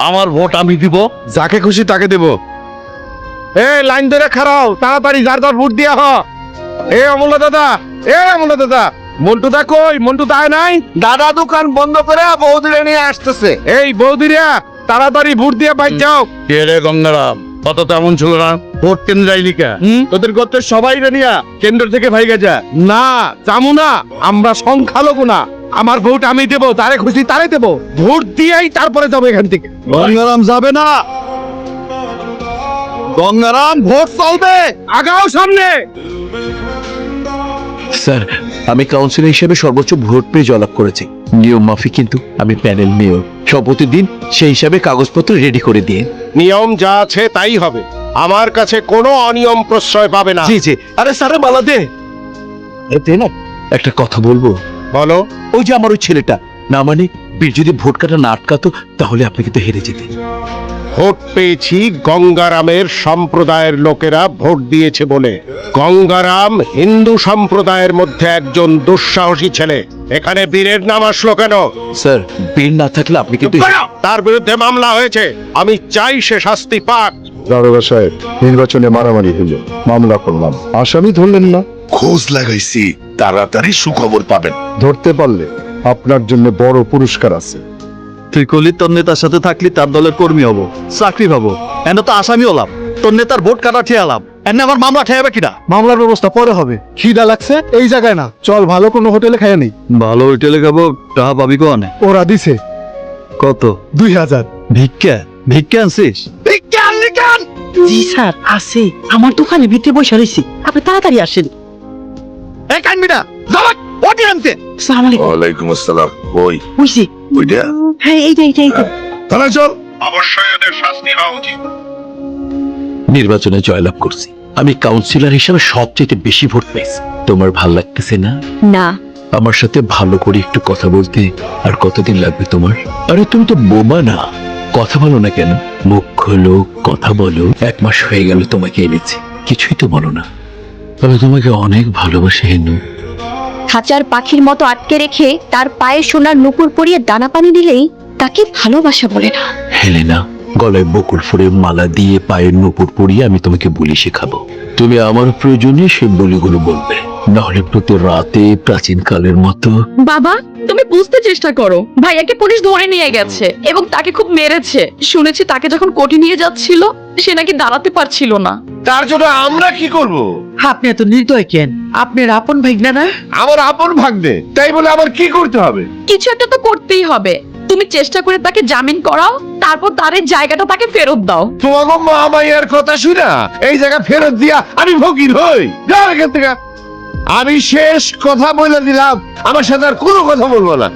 আমার ভোট আমি দিব, যাকে খুশি তাকে দেব। এই লাইন ধরে খাড়াও, তাড়াতাড়ি যার যার ভোট দিয়া হ। অমূল্য দাদা, অমূল্য দাদা, মন্টু দা কই? মন্টু দা নাই? দাদা দোকান বন্ধ করে বৌদিরে নিয়ে আসতেছে। এই বৌদিরা তাড়াতাড়ি ভোট দিয়ে বাইর যাও। কে রে গঙ্গারাম, কত তেমন ছিল না, ভোট কেন্দ্র যাইনি কে? তোদের গোত্র সবাই নিয়া কেন্দ্র থেকে ভাইগা যা। না যাবো না, আমরা সংখ্যালঘু না। আমার ভোট আমি দেবো, তারে খুশি তারে দেবো। ভোট দিয়েই তারপরে যাবো এখান থেকে। গঙ্গারাম যাবে না, গঙ্গারাম ভোট চলবে। আগাও সামনে। স্যার, আমি কাউন্সিলর হিসেবে সর্বোচ্চ ভোট পেয়ে জয়লাভ করেছি। নিয়ম মাফিক কিন্তু আমি প্যানেল মেয়র। শপথের দিন সেই হিসাবে কাগজপত্র রেডি করে দিয়ে। নিয়ম যা আছে তাই হবে। আমার কাছে কোনো অনিয়ম প্রশ্রয় পাবে না। জি জি। আরে স্যারে মালা দে। দে না। একটা কথা বলবো? বলো। ওই যে আমার ওই ছেলেটা, না মানে বীর যদি ভোট কাটা না আটকাতো তাহলে আপনি কিন্তু হেরে যেতেন। ভোট পেয়েছি গঙ্গারামের সম্প্রদায়ের লোকেরা ভোট দিয়েছে বলে। গঙ্গারাম হিন্দু সম্প্রদায়ের মধ্যে একজন দুঃসাহসী ছেলে। এখানে বীরের নাম আসলো কেন? স্যার, বীর না থাকলে আপনি কিন্তু তার বিরুদ্ধে মামলা হয়েছে, আমি চাই সে শাস্তি পাক। দারোগা সাহেব, নির্বাচনে মারামারি হলো, মামলা করলাম, আসামি ধরলেন না। খোঁজ লাগাইছি, তাড়াতাড়ি সুখবর পাবেন। ধরতে পারলে আপনার জন্য বড় পুরস্কার আছে। তুই কলি তোর নেতার সাথে থাকলি তার দলের কর্মী হবো, চাকরি পাবো। এনে তো আসামি হলাম, তোর নেতার ভোট কাটা ঠেয়ালাম। এনে আমার মামলা ঠেয়াবে কিনা? মামলার ব্যবস্থা পরে হবে। খিদা লাগছে এই জায়গায় না, চল ভালো কোনো হোটেলে খাইয়া নেই। ভালো হোটেলে খাবো, টাকা পাবি কোনে? ওরা দিছে কত? 2000। ভিক্ষা? ভিক্ষা আনছিস? জি স্যার আছে, আমার দোকানে ভিতরে বসে রয়েছি, আপনি তাড়াতাড়ি আসেন। এই কানবি না, যাবাক ওটি আনতে। আসসালামু আলাইকুম। ওয়ালাইকুম আসসালাম। ওই বুঝছি, ওইটা হ্যাঁ এইটা থানায় চল। নির্বাচনে জয়লাভ করছি। আমি কাউন্সিলর হিসেবে সবচেয়ে বেশি ভোট পেয়েছি। তোমার ভাল লাগতেছে না? না। আমার সাথে ভালো করে একটু কথা বলতে আর কতদিন লাগবে তোমার? আরে তুমি তো বোমা না, কথা বলো না কেন? মুখ খোলো, কথা বলো। 1 মাস হয়ে গেল তোমাকে এনেছি, কিছুই তো বলো না। তবে তোমাকে অনেক ভালোবাসি হেনু। খাঁচার পাখির মতো আটকে রেখে তার পায়ে সোনার নুপুর পরিয়ে দানা পানি দিলেই তাকে ভালোবাসা বলে না। হেলেনা, গলায় বকুল ফুলের মালা দিয়ে পায়ের নুপুর পরিয়ে আমি তোমাকে বলি শেখাবো। তুমি আমার প্রয়োজনে সে বলিগুলো বলবে, নাহলে প্রতি রাতে প্রাচীন কালের মতো। বাবা, তুমি বুঝতে চেষ্টা করো, ভাইয়াকে পুলিশ ধরে নিয়ে গেছে এবং তাকে খুব মেরেছে। শুনেছি তাকে যখন কোর্টে নিয়ে যাচ্ছিল সে নাকি দাঁড়াতে পারছিল না। তার জন্য আমরা কি করব? আপনি এত নির্দয় কেন? আপনার আপন ভাইগনা না? আমার আপন ভাগ্নে, তাই বলে আমার কি করতে হবে? কিছু একটা তো করতেই হবে। তুমি চেষ্টা করে তাকে জামিন করাও, তারপর তার এই জায়গাটা তাকে ফেরত দাও। তোমাকে মা মাইয়ার কথা শুনা এই জায়গা ফেরত দিয়া আমি ফকির হই? যাও এখান থেকে। আমি শেষ কথা বলে দিলাম, আমার সাথে আর কোনো কথা বলবো না।